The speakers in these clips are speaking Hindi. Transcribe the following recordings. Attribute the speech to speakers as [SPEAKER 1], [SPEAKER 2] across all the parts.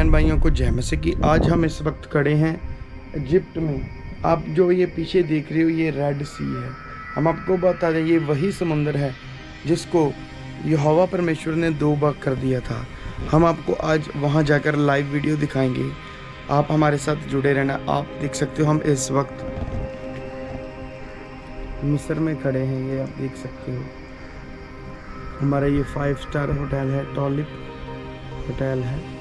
[SPEAKER 1] बहन भाइयों को जय मसीह की। आज हम इस वक्त खड़े हैं इजिप्ट में। आप जो ये पीछे देख रहे हो ये रेड सी है। हम आपको बता दें ये वही समुंदर है जिसको यहोवा परमेश्वर ने 2 भाग कर दिया था। हम आपको आज वहाँ जाकर लाइव वीडियो दिखाएंगे। आप हमारे साथ जुड़े रहना। आप देख सकते हो हम इस वक्त मिस्र में खड़े हैं। ये आप देख सकते हो हमारा ये 5 स्टार होटल है, टॉलिप होटल है।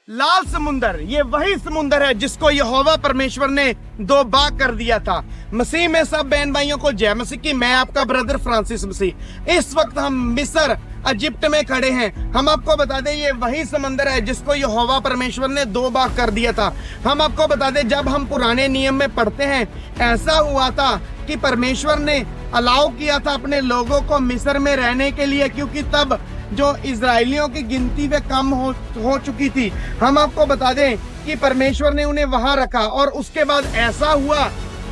[SPEAKER 1] लाल समुंदर ये वही समुंदर है जिसको यहोवा परमेश्वर ने 2 भाग कर दिया था। मसीह में सब बहन भाइयों को जय मसीह की। मैं आपका ब्रदर फ्रांसिस मसीह। इस वक्त हम मिस्र इजिप्ट में खड़े हैं। हम आपको बता दें ये वही समंदर है जिसको यहोवा परमेश्वर ने 2 भाग कर दिया था। हम आपको बता दें जब हम पुराने नियम में पढ़ते हैं ऐसा हुआ था कि परमेश्वर ने अलाउ किया था अपने लोगों को मिस्र में रहने के लिए, क्योंकि तब जो इजराइलियों की गिनती वे कम हो चुकी थी। हम आपको बता दें कि परमेश्वर ने उन्हें वहां रखा और उसके बाद ऐसा हुआ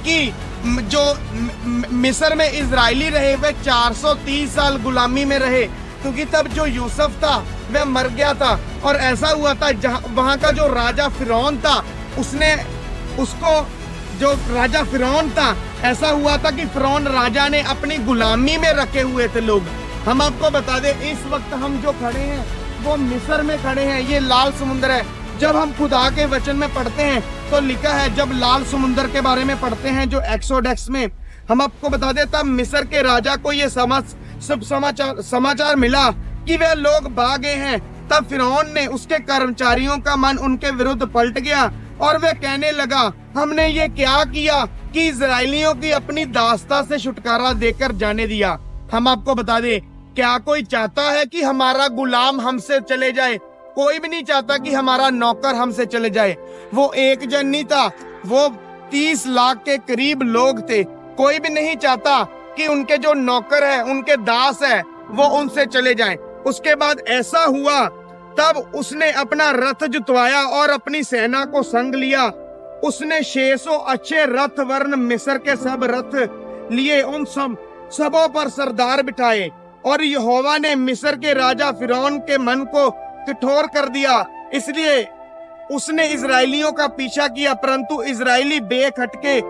[SPEAKER 1] कि जो मिस्र में इजराइली रहे वे 430 साल गुलामी में रहे, क्योंकि तब जो यूसुफ था वह मर गया था। और ऐसा हुआ था वहां का जो राजा फिरौन था जो राजा फिरौन था, ऐसा हुआ था कि फिरौन राजा ने अपनी गुलामी में रखे हुए थे लोग। हम आपको बता दें इस वक्त हम जो खड़े हैं वो मिस्र में खड़े हैं। ये लाल समुंदर है। जब हम खुदा के वचन में पढ़ते हैं तो लिखा है, जब लाल समुंदर के बारे में पढ़ते हैं जो एक्सोडस में, हम आपको बता दें तब मिस्र के राजा को ये समाचार मिला कि वे लोग भागे हैं। तब फिरौन ने उसके कर्मचारियों का मन उनके विरुद्ध पलट गया और वे कहने लगा, हमने ये क्या किया कि इजराइलियों की अपनी दास्ता से छुटकारा देकर जाने दिया। हम आपको बता दें क्या कोई चाहता है कि हमारा गुलाम हमसे चले जाए? कोई भी नहीं चाहता कि हमारा नौकर हमसे चले जाए। वो एक जन नहीं था, वो 30 लाख के करीब लोग थे। कोई भी नहीं चाहता कि उनके जो नौकर है, उनके दास है, वो उनसे चले जाएं। उसके बाद ऐसा हुआ, तब उसने अपना रथ जुतवाया और अपनी सेना को संग लिया। उसने 600 अच्छे रथ वर्ण मिस्र के सब रथ लिए, उन सबों पर सरदार बिठाए। और यहोवा ने मिस्र के राजा फिरौन के मन को कठोर कर दिया, इसलिए उसने इजराइलियों का पीछा किया, परंतु इजराइली बेखटके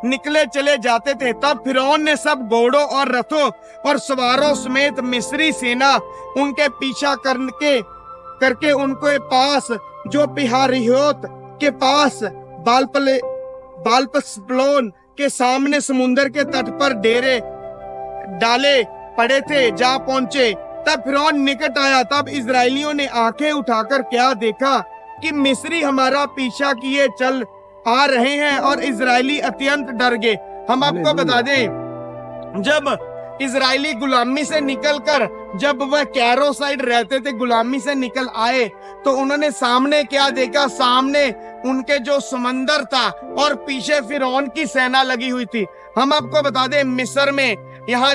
[SPEAKER 1] निकले चले जाते थे। तब फिरौन ने सब घोड़ों और रथों और सवारों समेत मिस्री सेना उनके पीछा करके उनके पास जो पिहारियोत के पास बालपस्प्लोन के सामने समुंदर के तट पर डेरे डाले पड़े थे जा पहुंचे। तब फिरौन निकट आया। तब इजराइलियों ने आंखें उठाकर क्या देखा कि मिस्री हमारा पीछा किए चल आ रहे हैं और इजराइली अत्यंत डर गए। हम आपको बता दें जब इजराइली गुलामी से निकलकर जब वह कैरो साइड रहते थे, गुलामी से निकल आए तो उन्होंने सामने क्या देखा? सामने उनके जो समंदर था और पीछे फिरौन की सेना लगी हुई थी। हम आपको बता दें मिस्र में यहाँ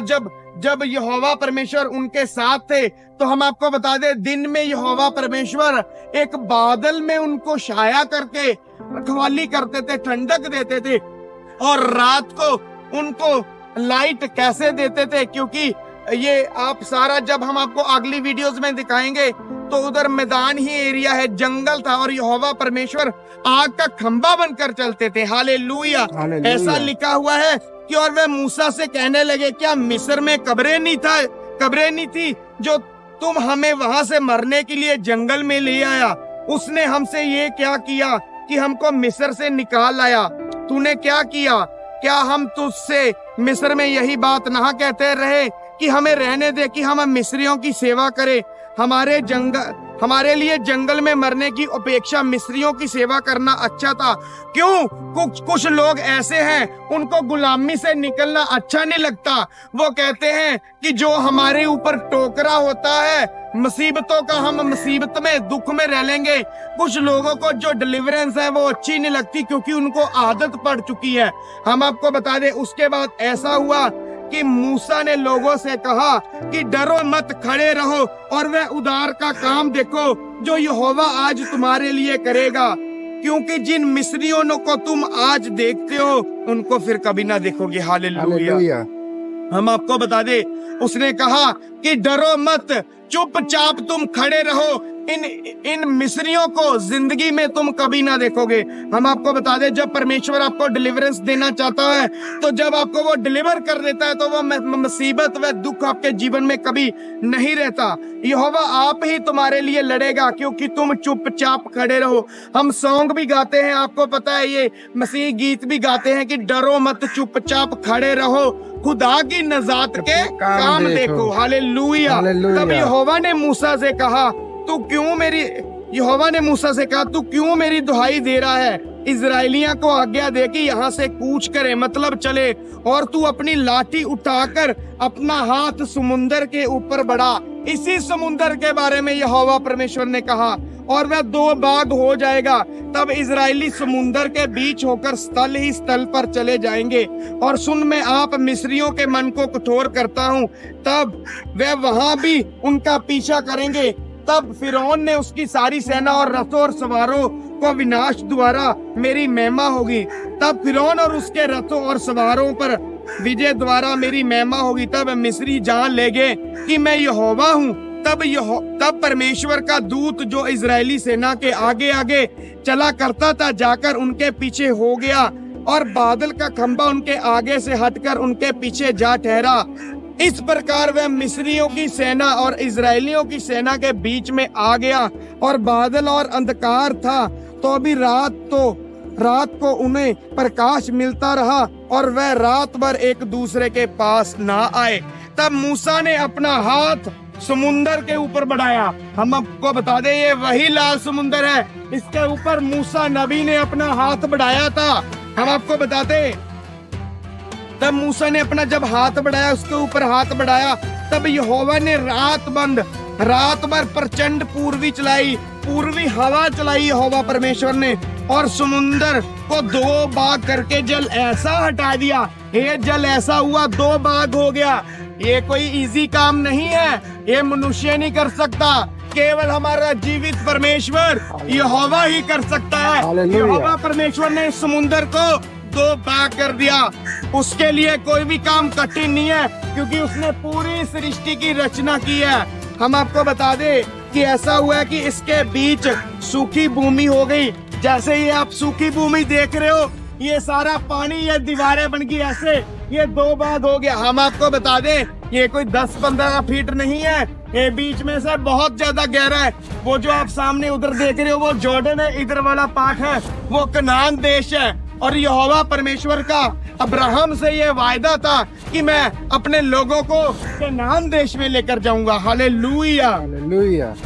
[SPEAKER 1] जब यहोवा परमेश्वर उनके साथ थे तो हम आपको बता दें दिन में यहोवा परमेश्वर एक बादल में उनको छाया करके रखवाली करते थे, ठंडक देते थे, और रात को उनको लाइट कैसे देते थे, क्योंकि ये आप सारा जब हम आपको अगली वीडियोस में दिखाएंगे तो उधर मैदान ही एरिया है, जंगल था और यहोवा परमेश्वर आग का खंभा बनकर चलते थे। हालेलुया। ऐसा लिखा हुआ है कि और वे मूसा से कहने लगे, क्या मिस्र में कब्रें नहीं थी जो तुम हमें वहां से मरने के लिए जंगल में ले आया? उसने हमसे ये क्या किया कि हमको मिस्र से निकाल लाया? तूने क्या किया? क्या हम तुझसे मिस्र में यही बात ना कहते रहे कि हमें रहने दे कि हम मिस्रियों की सेवा करें? हमारे लिए जंगल में मरने की अपेक्षा मिस्रियों की सेवा करना अच्छा था। क्यों? कुछ लोग ऐसे हैं उनको गुलामी से निकलना अच्छा नहीं लगता। वो कहते हैं कि जो हमारे ऊपर टोकरा होता है मुसीबतों का, हम मुसीबत में दुख में रह लेंगे। कुछ लोगों को जो डिलीवरेंस है वो अच्छी नहीं लगती क्योंकि उनको आदत पड़ चुकी है। हम आपको बता दें उसके बाद ऐसा हुआ कि मूसा ने लोगों से कहा कि डरो मत, खड़े रहो और वह उद्धार का काम देखो जो यहोवा आज तुम्हारे लिए करेगा, क्योंकि जिन मिस्रियों को तुम आज देखते हो उनको फिर कभी ना देखोगे। हालेलुया। हम आपको बता दे, उसने कहा कि डरो मत, चुपचाप तुम खड़े रहो, इन मिस्रियों को जिंदगी में तुम कभी ना देखोगे। हम आपको बता दे, जब परमेश्वर आपको डिलीवरेंस देना चाहता है, तो जब आपको वो डिलीवर कर देता है, तो वो मुसीबत व दुख आपके जीवन में कभी नहीं रहता। यहोवा आप ही तुम्हारे लिए लड़ेगा, क्योंकि तुम चुपचाप खड़े रहो। हम सॉन्ग भी गाते हैं, आपको पता है, ये मसीह गीत भी गाते हैं कि डरो मत, चुपचाप खड़े रहो, खुदा की नजात के काम देखो। हालेलुया। तब यहोवा ने मूसा से कहा, तू क्यों मेरी दुहाई दे रहा है? इजराइलियों को आज्ञा दे कि यहाँ से कूच करे, मतलब चले, और तू अपनी लाठी उठाकर अपना हाथ समुंदर के ऊपर बढ़ा। इसी समुंदर के बारे में यहोवा परमेश्वर ने कहा, और वह दो भाग हो जाएगा। तब इजरायली समुंदर के बीच होकर स्थल ही स्थल पर चले जाएंगे। और सुन, मैं आप मिस्रियों के मन को कठोर करता हूँ, तब वे वहां भी उनका पीछा करेंगे। तब फिरौन ने उसकी सारी सेना और रथों और सवारों को विनाश द्वारा मेरी महिमा होगी। तब फिरौन और उसके रथों और सवारों पर विजय द्वारा मेरी महिमा होगी। तब मिस्री जान लेंगे कि मैं यहोवा हूँ। तब परमेश्वर का दूत जो इजरायली सेना के आगे आगे चला करता था, जाकर उनके पीछे हो गया, और बादल का खंभा उनके आगे से हटकर उनके पीछे जा ठहरा। इस प्रकार वह मिस्रियों की सेना और इजरायलियों की सेना के बीच में आ गया, और बादल और अंधकार था, तो भी रात को उन्हें प्रकाश मिलता रहा, और वह रात भर एक दूसरे के पास ना आए। तब मूसा ने अपना हाथ समुंदर के ऊपर बढ़ाया। हम आपको बता दें, ये वही लाल समुंदर है, इसके ऊपर मूसा नबी ने अपना हाथ बढ़ाया था। हम आपको बताते, तब मूसा ने अपना जब हाथ बढ़ाया, उसके ऊपर हाथ बढ़ाया, तब यहोवा ने रात भर प्रचंड पूर्वी हवा चलाई यहोवा परमेश्वर ने, और समुंदर को दो भाग करके जल ऐसा हटा दिया। ये जल ऐसा हुआ, दो भाग हो गया। ये कोई इजी काम नहीं है, ये मनुष्य नहीं कर सकता, केवल हमारा जीवित परमेश्वर यहोवा ही कर सकता है। यहोवा परमेश्वर ने इस समुंदर को दो भाग कर दिया। उसके लिए कोई भी काम कठिन नहीं है, क्योंकि उसने पूरी सृष्टि की रचना की है। हम आपको बता दें कि ऐसा हुआ है कि इसके बीच सूखी भूमि हो गई। जैसे ये आप सूखी भूमि देख रहे हो, ये सारा पानी, ये दीवारें बन गई, ऐसे ये दो भाग हो गया। हम आपको बता दें, ये कोई 10-15 फीट नहीं है, ये बीच में से बहुत ज्यादा गहरा है। वो जो आप सामने उधर देख रहे हो, वो जॉर्डन है, इधर वाला पार्ट है वो कनान देश है। और यहोवा परमेश्वर का अब्राहम से ये वायदा था कि मैं अपने लोगों को कनान देश में लेकर जाऊंगा। हालेलुया।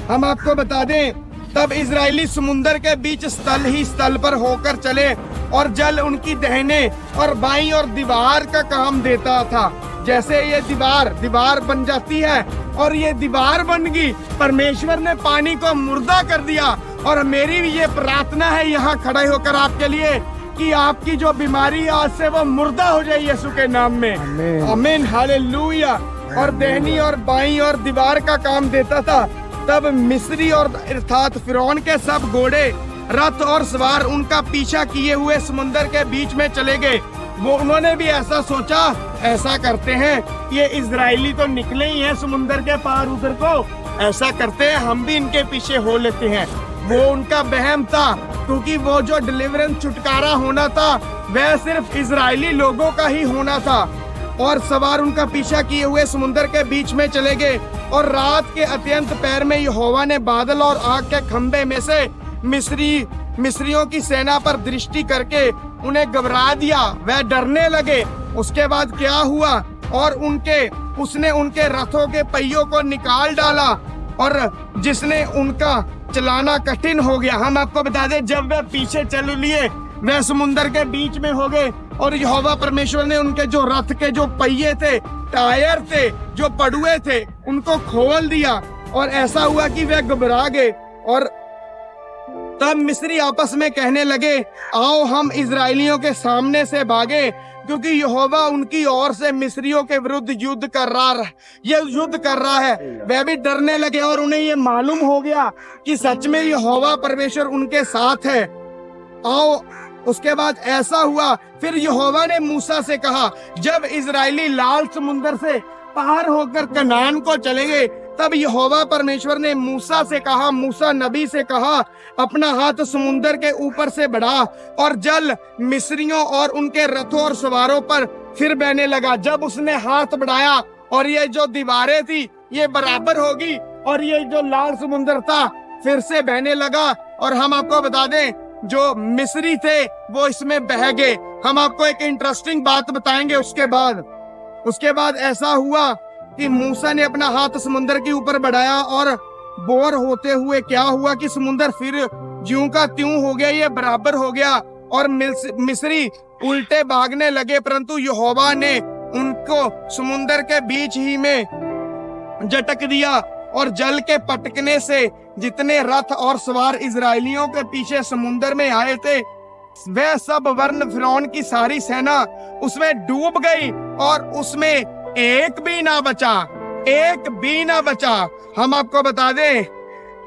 [SPEAKER 1] हम आपको बता दें, तब इजरायली समुंदर के बीच स्थल ही स्थल पर होकर चले, और जल उनकी दाहिने और बाईं और दीवार का काम देता था। जैसे ये दीवार बन जाती है, और ये दीवार बन गई, परमेश्वर ने पानी को मुर्दा कर दिया। और मेरी भी ये प्रार्थना है यहाँ खड़े होकर आपके लिए, कि आपकी जो बीमारी आज से वो मुर्दा हो जाए यीशु के नाम में। आमीन। हालेलुया। और दाहिनी और बाईं और दीवार का काम देता था। तब मिस्री और अर्थात फिरौन के सब घोड़े, रथ और सवार उनका पीछा किए हुए समुंदर के बीच में चले गए। उन्होंने भी ऐसा सोचा, ऐसा करते हैं, ये इजरायली तो निकले ही हैं समुंदर के पार उधर को, ऐसा करते हैं हम भी इनके पीछे हो लेते हैं। वो उनका वहम था, क्योंकि वो जो डिलीवरेंस, छुटकारा होना था, वह सिर्फ इजरायली लोगों का ही होना था। और सवार उनका पीछा किए हुए समुंदर के बीच में चले गए, और रात के अत्यंत पैर में यहोवा ने बादल और आग के खंभे में से मिस्रियों की सेना पर दृष्टि करके उन्हें घबरा दिया, वह डरने लगे। उसके बाद क्या हुआ, और उसने उनके रथों के पहियों को निकाल डाला, और जिसने उनका चलाना कठिन हो गया। हम आपको बता दें, जब वे पीछे चल लिए, वे समुंदर के बीच में हो गए, और यहोवा परमेश्वर ने उनके जो रथ के जो पहिए थे, टायर थे, जो पड़ुए थे, उनको खोल दिया। और ऐसा हुआ कि वे घबरा गए। और तब मिस्री आपस में कहने लगे, आओ हम इजरायलियों के सामने से भागे, क्योंकि यहोवा उनकी ओर से मिस्रियों के विरुद्ध युद्ध कर रहा है। वे भी डरने लगे और उन्हें ये मालूम हो गया कि सच में यहोवा परमेश्वर उनके साथ है। आओ, उसके बाद ऐसा हुआ, फिर यहोवा ने मूसा से कहा, जब इजरायली लाल समुद्र से पार होकर कनान को चलेंगे, तब यहोवा परमेश्वर ने मूसा नबी से कहा, अपना हाथ समुद्र के ऊपर से बढ़ा और जल मिस्रियों और उनके रथों और सवारों पर फिर बहने लगा। जब उसने हाथ बढ़ाया और ये जो दीवारें थी ये बराबर होगी और ये जो लाल समुद्र था फिर से बहने लगा। और हम आपको बता दें, जो मिस्री थे वो इसमें बह गए। हम आपको एक इंटरेस्टिंग बात बताएंगे। उसके बाद ऐसा हुआ कि मूसा ने अपना हाथ समुद्र के ऊपर बढ़ाया और बोर होते हुए क्या हुआ कि समुद्र फिर ज्यों का त्यों हो गया, ये बराबर हो गया और मिस्री उल्टे भागने लगे। परंतु यहोवा ने उनको समुद्र के बीच ही में झटक दिया और जल के पटकने से जितने रथ और सवार इजरायलियों के पीछे समुद्र में आए थे वह सब वर्ण फिरौन की सारी सेना उसमें डूब गई और उसमें एक भी ना बचा। हम आपको बता दें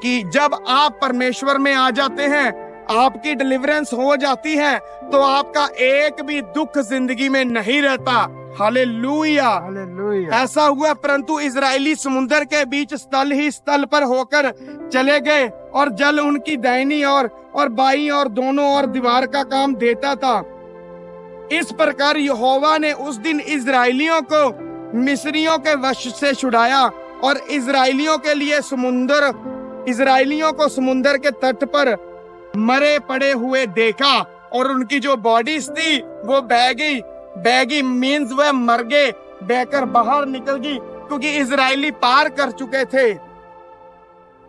[SPEAKER 1] कि जब आप परमेश्वर में आ जाते हैं, आपकी डिलीवरेंस हो जाती है, तो आपका एक भी दुख जिंदगी में नहीं रहता। Hallelujah, hallelujah. ऐसा हुआ, परंतु इजरायली समुद्र के बीच स्थल पर होकर चले गए और जल उनकी दाहिनी और बाईं और दोनों ओर दीवार का काम देता था। इस प्रकार यहोवा ने उस दिन इजरायलियों को मिस्रियों के वश से छुड़ाया और इजरायलियों को समुद्र के तट पर मरे पड़े हुए देखा और उनकी जो बॉडीज थी वो बह गई मीन्स वह मर गए, बहकर बाहर निकल गई, क्योंकि इजरायली पार कर चुके थे।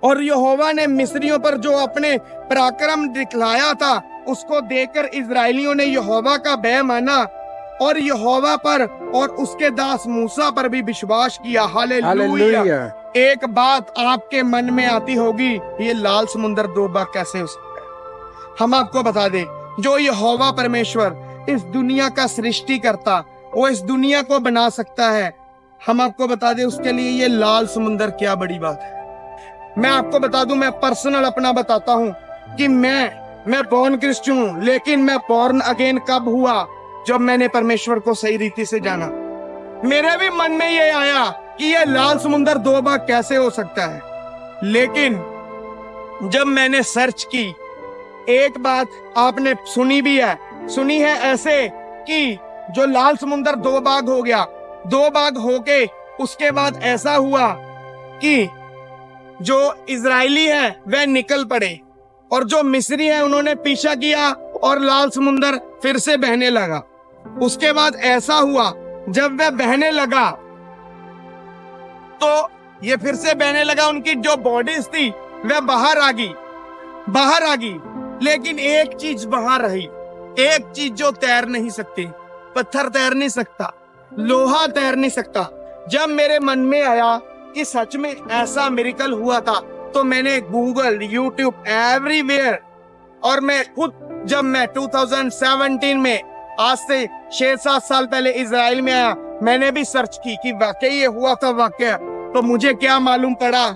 [SPEAKER 1] और यहोवा ने मिस्रियों पर जो अपने पराक्रम दिखलाया था उसको देखकर इजरायलियों ने यहोवा का भय माना और यहोवा पर और उसके दास मूसा पर भी विश्वास किया। हालेलुया। एक बात आपके मन में आती होगी, ये लाल समुद्र दो बार कैसे हो सकता है? हम आपको बता दें, जो यहोवा परमेश्वर इस दुनिया का सृष्टि करता, वो इस दुनिया को बना सकता है। हम आपको बता दें, उसके लिए ये लाल समुद्र क्या बड़ी बात है। मैं आपको बता दूं, मैं पर्सनल अपना बताता हूं कि मैं बॉर्न क्रिश्चियन हूं, लेकिन मैं बॉर्न अगेन कब हुआ? जब मैंने परमेश्वर को सही रीति से जाना। मेरे भी मन में ये आया कि ये लाल समुद्र दो बार कैसे हो सकता है। लेकिन जब मैंने सर्च की, एक बात आपने सुनी है ऐसे कि जो लाल समुद्र दो भाग हो गया, दो भाग होके उसके बाद ऐसा हुआ कि जो इजरायली है वह निकल पड़े और जो मिस्री है उन्होंने पीछा किया और लाल समुद्र फिर से बहने लगा। उसके बाद ऐसा हुआ, जब वह बहने लगा तो ये फिर से बहने लगा, उनकी जो बॉडीज थी वह बाहर आ गई। लेकिन एक चीज बाहर रही, एक चीज जो तैर नहीं सकती, पत्थर तैर नहीं सकता, लोहा तैर नहीं सकता। जब मेरे मन में आया कि सच में ऐसा मिरेकल हुआ था, तो मैंने गूगल, यूट्यूब, एवरीवेयर, और मैं खुद जब मैं 2017 में आज से 6-7 साल पहले इजराइल में आया, मैंने भी सर्च की कि वाकई ये हुआ था वाकया। तो मुझे क्या मालूम पड़ा,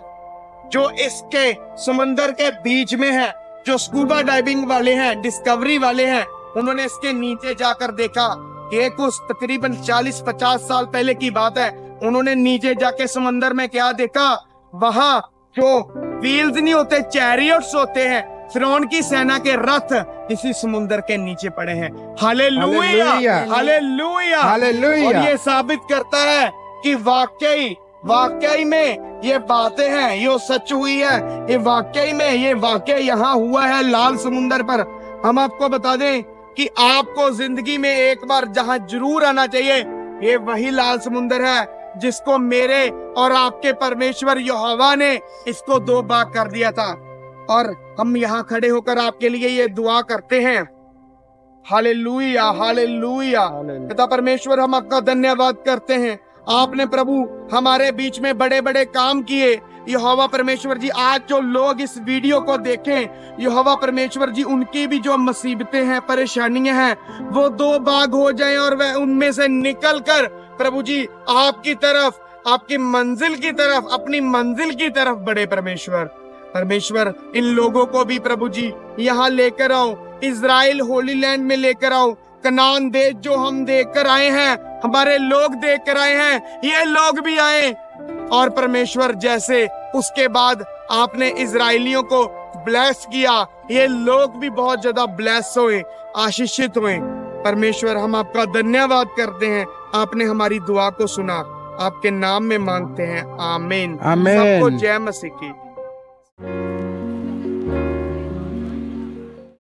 [SPEAKER 1] जो इसके समुंदर के बीच में है, जो स्कूबा डाइविंग वाले हैं, डिस्कवरी वाले हैं, उन्होंने इसके नीचे जाकर देखा। ये कुछ तकरीबन 40-50 साल पहले की बात है। उन्होंने नीचे जाके समंदर में क्या देखा, वहां जो व्हील्स नहीं होते, चैरियट्स होते हैं, फिरौन की सेना के रथ इसी समुंदर के नीचे पड़े हैं। Hallelujah, hallelujah, hallelujah. और ये साबित करता है कि वाकई में ये बातें हैं, ये सच हुई है, ये वाकई में ये वाकई यहाँ हुआ है लाल समुंदर पर। हम आपको बता दें कि आपको जिंदगी में एक बार जहाँ जरूर आना चाहिए, ये वही लाल समुंदर है जिसको मेरे और आपके परमेश्वर यहोवा ने इसको दो भाग कर दिया था। और हम यहाँ खड़े होकर आपके लिए ये दुआ करते हैं। Hallelujah, hallelujah. पिता परमेश्वर, हम आपका धन्यवाद करते हैं आपने प्रभु हमारे बीच में बड़े बड़े काम किए। यहोवा परमेश्वर जी, आज जो लोग इस वीडियो को देखें, यहोवा परमेश्वर जी, उनकी भी जो मुसीबतें हैं, परेशानियां हैं, वो दो भाग हो जाएं और वह उनमें से निकल कर प्रभु जी आपकी तरफ, आपकी मंजिल की तरफ, अपनी मंजिल की तरफ बढ़े। परमेश्वर इन लोगों को भी प्रभु जी यहाँ लेकर आओ, इज़राइल होली लैंड में लेकर आओ। कनान देश जो हम देख कर आए हैं, हमारे लोग देख कर आए हैं, ये लोग भी आए। और परमेश्वर जैसे उसके बाद आपने इजरायलियों को ब्लेस किया, ये लोग भी बहुत ज्यादा ब्लेस हुए, आशीषित हुए। परमेश्वर हम आपका धन्यवाद करते हैं, आपने हमारी दुआ को सुना, आपके नाम में मांगते हैं, आमीन।
[SPEAKER 2] आमीन।
[SPEAKER 1] सबको जय मसीह की।